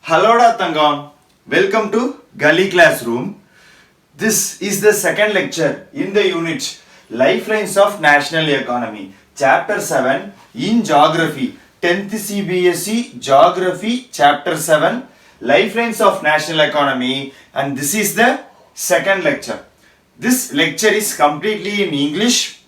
Hello Tangam, welcome to GullyClassroom. This is the second lecture in the unit Lifelines of National Economy, Chapter 7 in Geography, 10th CBSE Geography, Chapter 7, Lifelines of National Economy, and this is the second lecture. This lecture is completely in English.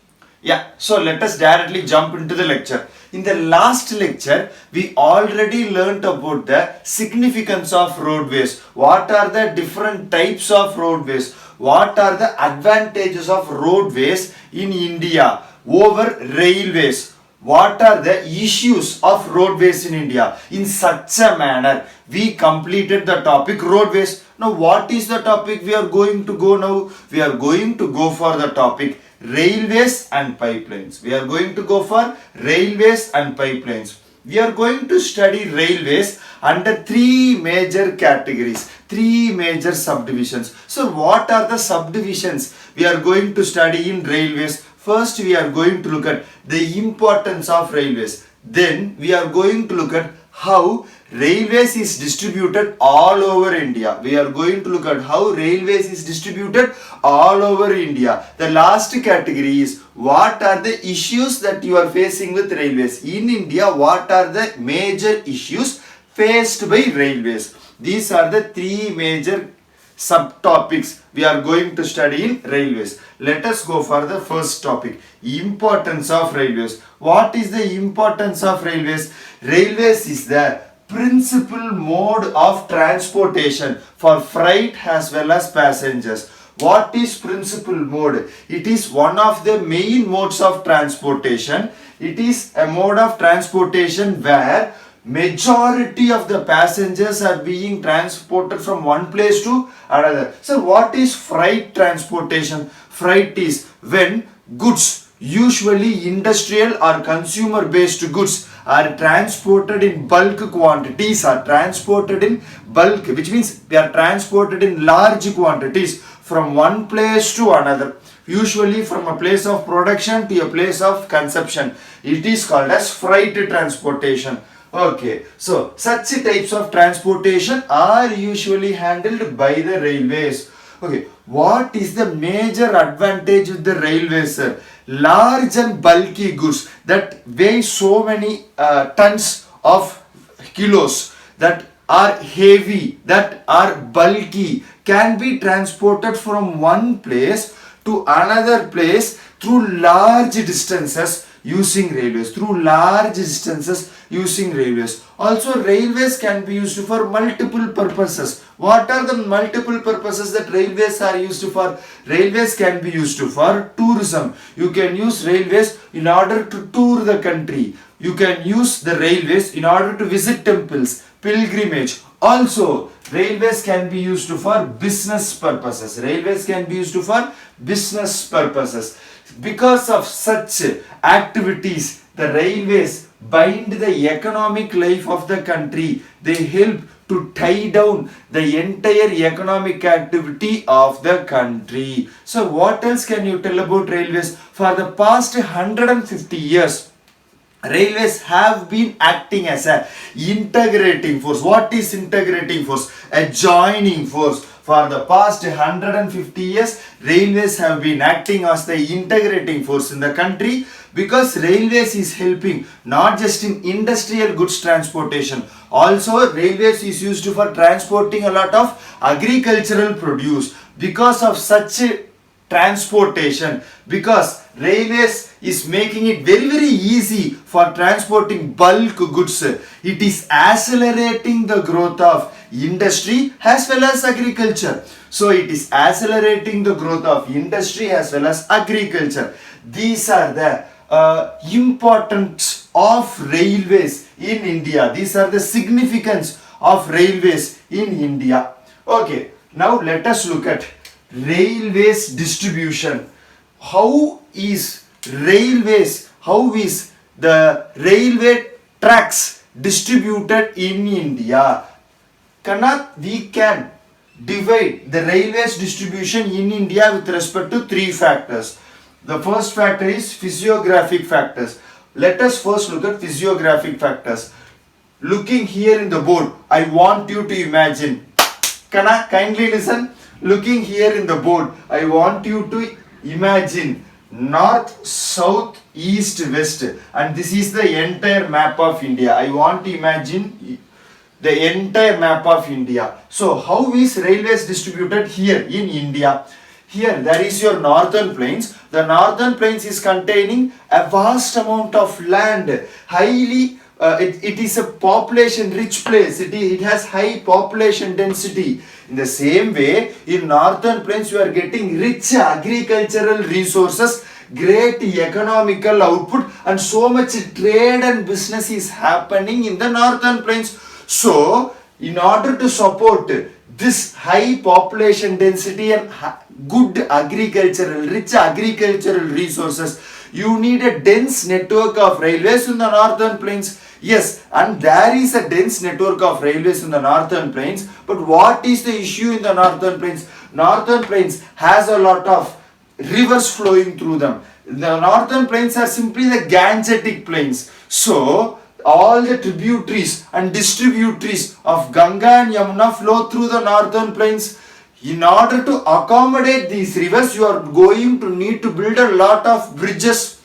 So let us directly jump into the lecture. In the last lecture, we already learnt about the significance of roadways. What are the different types of roadways? What are the advantages of roadways in India over railways? What are the issues of roadways in India? In such a manner, we completed the topic roadways. Now, what is the topic we are going to go now? We are going to go for the topic railways and pipelines. We are going to go for railways and pipelines. We are going to study railways under three major categories, three major subdivisions. So what are the subdivisions we are going to study in railways? First, we are going to look at the importance of railways. Then we are going to look at how railways is distributed all over India. We are going to look at how railways is distributed all over India. The last category is what are the issues that you are facing with railways. In India, what are the major issues faced by railways? These are the three major subtopics we are going to study in railways. Let us go for the first topic, importance of railways. What is the importance of railways? Railways is the principal mode of transportation for freight as well as passengers. What is principal mode? It is one of the main modes of transportation. It is a mode of transportation where majority of the passengers are being transported from one place to another. So what is freight transportation? Freight is when goods, usually industrial or consumer based goods, are transported in bulk quantities, which means they are transported in large quantities from one place to another, usually from a place of production to a place of consumption. It is called as freight transportation. Okay, so such types of transportation are usually handled by the railways. Okay, what is the major advantage of the railways, sir? Large and bulky goods that weigh so many tons of kilos, that are heavy, that are bulky, can be transported from one place to another place through large distances using railways. Also, railways can be used for multiple purposes. What are the multiple purposes that railways are used for? Railways can be used for tourism. You can use railways in order to tour the country. You can use the railways in order to visit temples, pilgrimage. Also, railways can be used for business purposes. Because of such activities, the railways bind the economic life of the country. They help to tie down the entire economic activity of the country. So what else can you tell about railways? For the past 150 years, railways have been acting as a integrating force. What is integrating force? A joining force. For the past 150 years, railways have been acting as the integrating force in the country, because railways is helping not just in industrial goods transportation. Also, railways is used for transporting a lot of agricultural produce. Because of such transportation, because railways is making it very easy for transporting bulk goods, it is accelerating the growth of industry as well as agriculture. So it is accelerating the growth of industry as well as agriculture. These are the importance of railways in India. These are the significance of railways in India. Okay, now let us look at railways distribution. How is the railway tracks distributed in India? We can divide the railways distribution in India with respect to three factors. The first factor is physiographic factors. Let us first look at physiographic factors. looking here in the board, I want you to imagine. Can I kindly listen? Looking here in the board, I want you to imagine north, south, east, west, and this is the entire map of India. I want to imagine the entire map of India. So how is railways distributed here in India? Here there is your northern plains. The northern plains is containing a vast amount of land, highly it is a population rich place. It has high population density. In the same way, in northern plains you are getting rich agricultural resources, great economical output, and so much trade and business is happening in the northern plains. So in order to support this high population density and good rich agricultural resources, you need a dense network of railways in the northern plains. Yes, and there is a dense network of railways in the northern plains. But what is the issue in the northern plains? Northern plains has a lot of rivers flowing through them. The northern plains are simply the Gangetic plains. So all the tributaries and distributaries of Ganga and Yamuna flow through the northern plains. In order to accommodate these rivers, you are going to need to build a lot of bridges.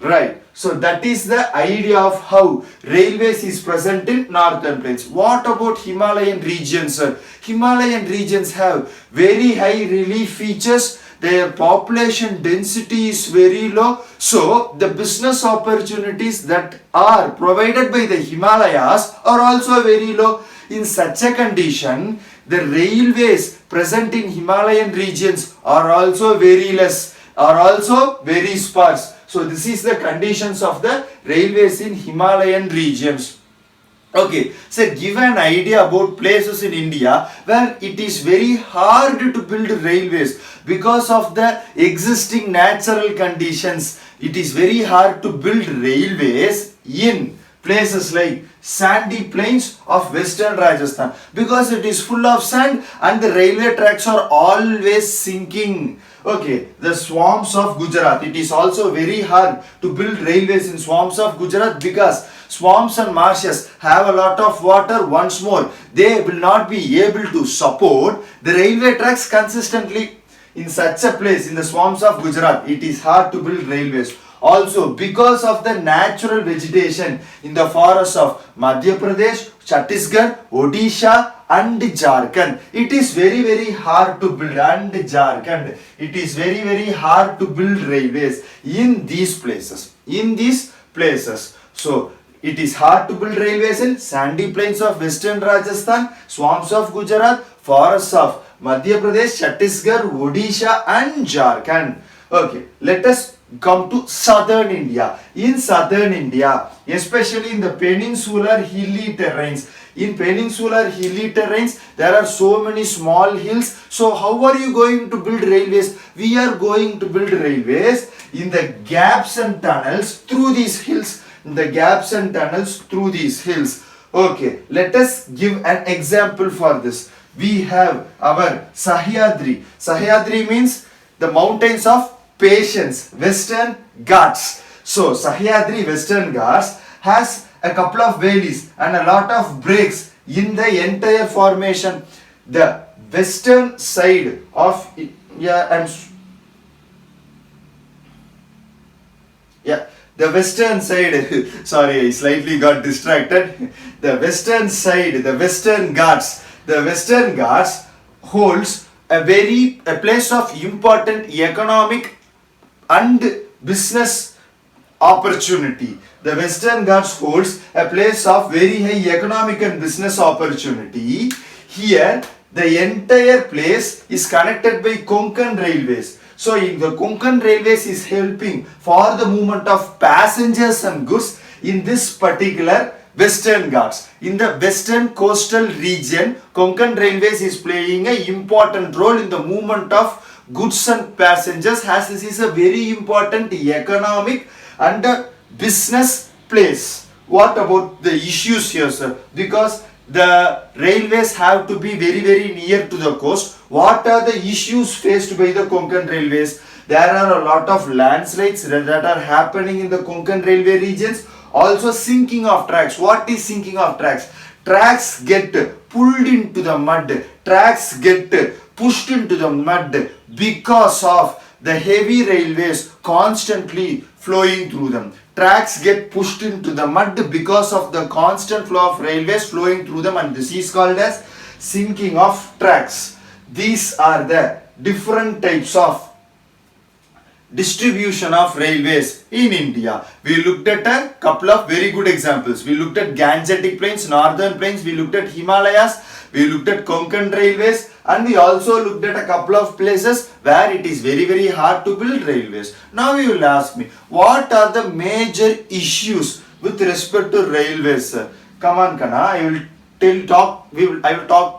Right. So that is the idea of how railways is present in northern plains. What about Himalayan regions, sir? Himalayan regions have very high relief features. Their population density is very low. So the business opportunities that are provided by the Himalayas are also very low. In such a condition, the railways present in Himalayan regions are also very less, are also very sparse. So this is the conditions of the railways in Himalayan regions. Okay, so give an idea about places in India where it is very hard to build railways because of the existing natural conditions. It is very hard to build railways in places like sandy plains of western Rajasthan because it is full of sand and the railway tracks are always sinking. Okay, the swamps of Gujarat. It is also very hard to build railways in swamps of Gujarat because swamps and marshes have a lot of water. Once more, they will not be able to support the railway tracks consistently. In such a place, in the swamps of Gujarat, it is hard to build railways. Also, because of the natural vegetation in the forests of Madhya Pradesh, Chhattisgarh, Odisha and Jharkhand, it is very hard to build, and Jharkhand, it is very hard to build railways in these places. So, it is hard to build railways in sandy plains of western Rajasthan, swamps of Gujarat, forests of Madhya Pradesh, Chhattisgarh, Odisha and Jharkhand. Okay, let us come to southern India. In southern India, especially in the peninsular hilly terrains, there are so many small hills. So how are you going to build railways? We are going to build railways in the gaps and tunnels through these hills. Okay, let us give an example for this. We have our Sahyadri. Sahyadri means the mountains of patience, Western Ghats. So Sahyadri Western Ghats has a couple of valleys and a lot of breaks in the entire formation. The western side of the western side, sorry, I slightly got distracted. The western side, the Western Ghats holds a place of important economic and business opportunity. The Western Ghats holds a place of very high economic and business opportunity. Here, the entire place is connected by Konkan railways. So, the Konkan railways is helping for the movement of passengers and goods in this particular Western Ghats. In the western coastal region, Konkan railways is playing an important role in the movement of goods and passengers, as this is a very important economic and business place. What about the issues here, sir? Because the railways have to be very near to the coast. What are the issues faced by the Konkan railways? There are a lot of landslides that are happening in the Konkan railway regions. Also sinking of tracks. What is sinking of tracks? Tracks get pulled into the mud. Tracks get pushed into the mud because of the heavy railways constantly flowing through them. Tracks get pushed into the mud because of the constant flow of railways flowing through them, and this is called as sinking of tracks. These are the different types of distribution of railways in India. We looked at a couple of very good examples. We looked at Gangetic Plains, Northern Plains, we looked at Himalayas, we looked at Konkan railways, and we also looked at a couple of places where it is very hard to build railways. Now you will ask me, what are the major issues with respect to railways, sir? Come on, Kana, I will talk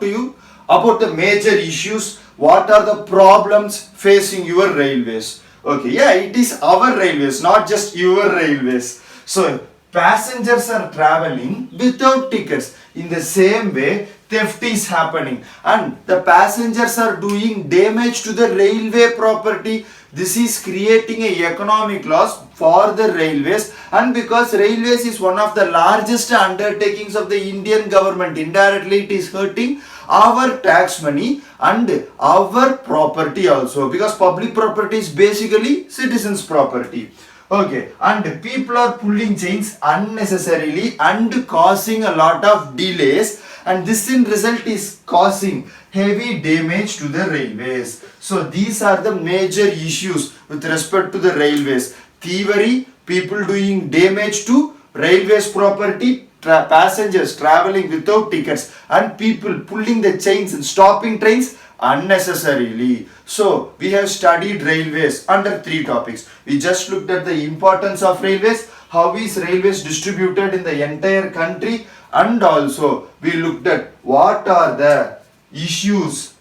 to you about the major issues. What are the problems facing your railways? Okay, yeah, it is our railways, not just your railways. So, passengers are traveling without tickets. In the same way, theft is happening and the passengers are doing damage to the railway property. This is creating a economic loss for the railways, and because railways is one of the largest undertakings of the Indian government, indirectly it is hurting our tax money and our property also, because public property is basically citizens' property. Okay, and people are pulling chains unnecessarily and causing a lot of delays, and this in result is causing heavy damage to the railways. So these are the major issues with respect to the railways. Thievery, people doing damage to railways property, passengers traveling without tickets, and people pulling the chains and stopping trains unnecessarily. So we have studied railways under 3 topics. We just looked at the importance of railways, how is railways distributed in the entire country, and also we looked at what are the issues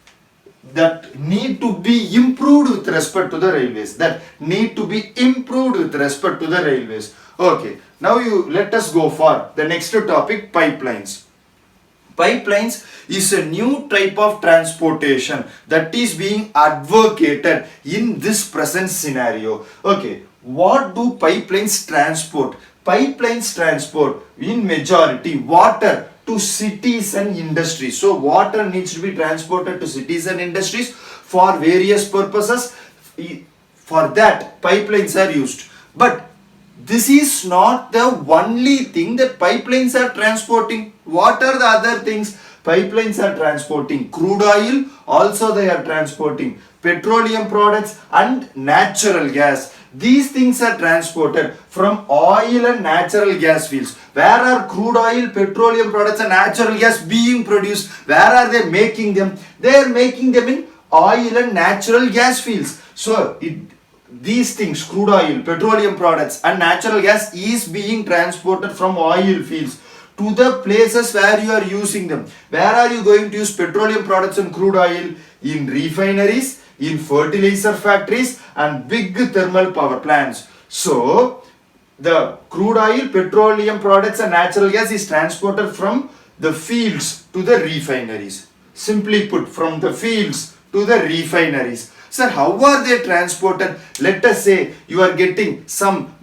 that need to be improved with respect to the railways, Okay, now let us go for the next topic, pipelines. Pipelines is a new type of transportation that is being advocated in this present scenario. Okay, what do pipelines transport? Pipelines transport in majority water to cities and industries. So water needs to be transported to cities and industries for various purposes. For that, pipelines are used. But this is not the only thing that pipelines are transporting. What are the other things? Pipelines are transporting crude oil, also they are transporting petroleum products and natural gas. These things are transported from oil and natural gas fields. Where are crude oil, petroleum products and natural gas being produced? Where are they making them? They are making them in oil and natural gas fields. So these things, crude oil, petroleum products and natural gas is being transported from oil fields to the places where you are using them. Where are you going to use petroleum products and crude oil? In refineries, in fertilizer factories and big thermal power plants. So the crude oil, petroleum products and natural gas is transported from the fields to the refineries. Simply put, from the fields to the refineries. Sir, how are they transported? Let us say you are getting some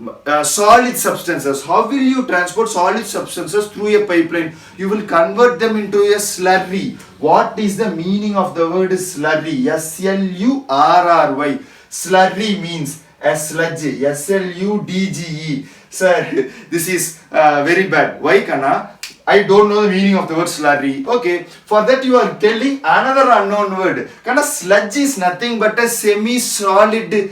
solid substances. How will you transport solid substances through a pipeline? You will convert them into a slurry. What is the meaning of the word slurry? S-L-U-R-R-Y. Slurry means a sludge. S-L-U-D-G-E. Sir, this is very bad. Why, Kana? I don't know the meaning of the word slurry. Okay, for that you are telling another unknown word. Kind of sludge is nothing but a semi-solid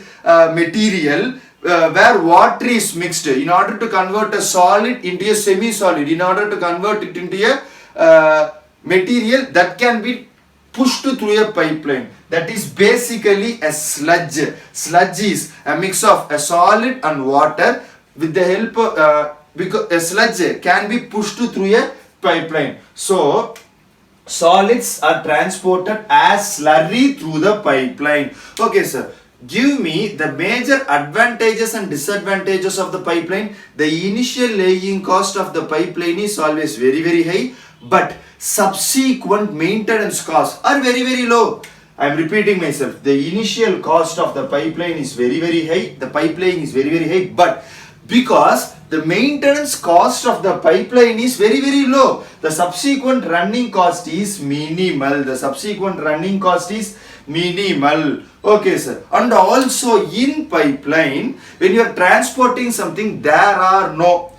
material where water is mixed. In order to convert a solid into a semi-solid, in order to convert it into a material that can be pushed through a pipeline. That is basically a sludge. Sludge is a mix of a solid and water with the help of because a sludge can be pushed through a pipeline. So solids are transported as slurry through the pipeline. Okay, sir. Give me the major advantages and disadvantages of the pipeline. The initial laying cost of the pipeline is always very high, but subsequent maintenance costs are very low. I am repeating myself. The initial cost of the pipeline is very high. The pipeline is very high, but Because the maintenance cost of the pipeline is very, very low. The subsequent running cost is minimal. The subsequent running cost is minimal. Okay, sir. And also in pipeline, when you are transporting something, there are no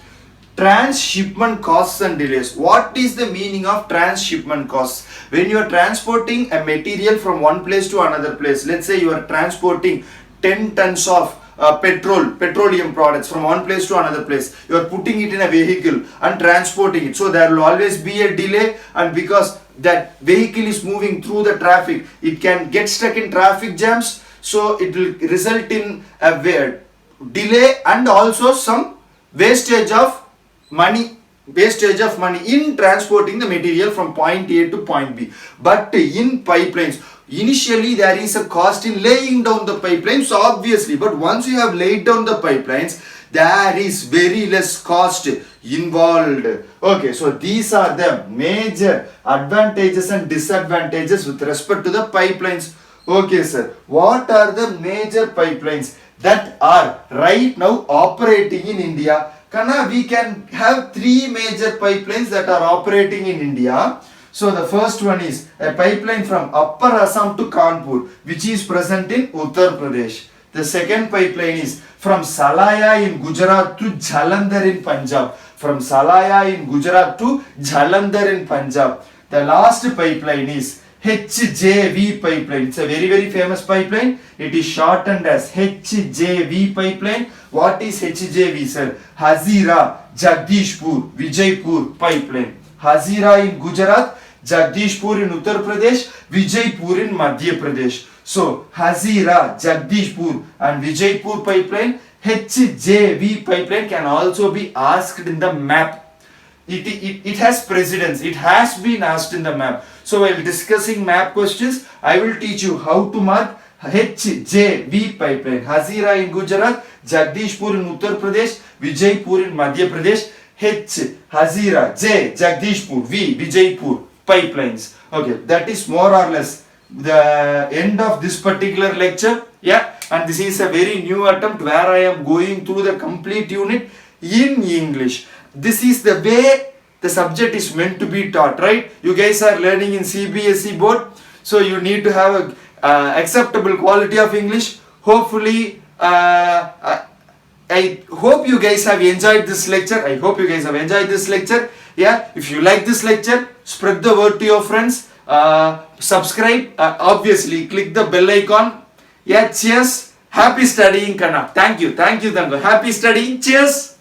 transshipment costs and delays. What is the meaning of transshipment costs? When you are transporting a material from one place to another place, let's say you are transporting 10 tons of petroleum products from one place to another place, you are putting it in a vehicle and transporting it, so there will always be a delay, and because that vehicle is moving through the traffic, it can get stuck in traffic jams, so it will result in a delay and also some wastage of money in transporting the material from point A to point B. But in pipelines, initially there is a cost in laying down the pipelines, obviously, but once you have laid down the pipelines, there is very less cost involved. Okay, so these are the major advantages and disadvantages with respect to the pipelines. Okay, sir, what are the major pipelines that are right now operating in India? Kana, we can have three major pipelines that are operating in India. So the first one is a pipeline from Upper Assam to Kanpur, which is present in Uttar Pradesh. The second pipeline is from Salaya in Gujarat to Jalandhar in Punjab. From Salaya in Gujarat to Jalandhar in Punjab. The last pipeline is HJV pipeline. It's a very, very famous pipeline. It is shortened as HJV pipeline. What is HJV, sir? Hazira, Jagdishpur, Vijaypur pipeline. Hazira in Gujarat, Jagdishpur in Uttar Pradesh, Vijaypur in Madhya Pradesh. So Hazira, Jagdishpur and Vijaypur pipeline, HJV pipeline can also be asked in the map. It has precedence. It has been asked in the map. So while discussing map questions, I will teach you how to mark HJV pipeline. Hazira in Gujarat, Jagdishpur in Uttar Pradesh, Vijaypur in Madhya Pradesh. H, Hazira, J, Jagdishpur, V, Vijaypur pipelines. Okay, that is more or less the end of this particular lecture. Yeah, and this is a very new attempt where I am going through the complete unit in English. This is the way the subject is meant to be taught, right? You guys are learning in CBSE board, so you need to have a acceptable quality of English. Hopefully, I hope you guys have enjoyed this lecture. Yeah, if you like this lecture, spread the word to your friends. Subscribe. Obviously, click the bell icon. Yeah, cheers. Happy studying, Kana. Thank you, Tango. Happy studying. Cheers.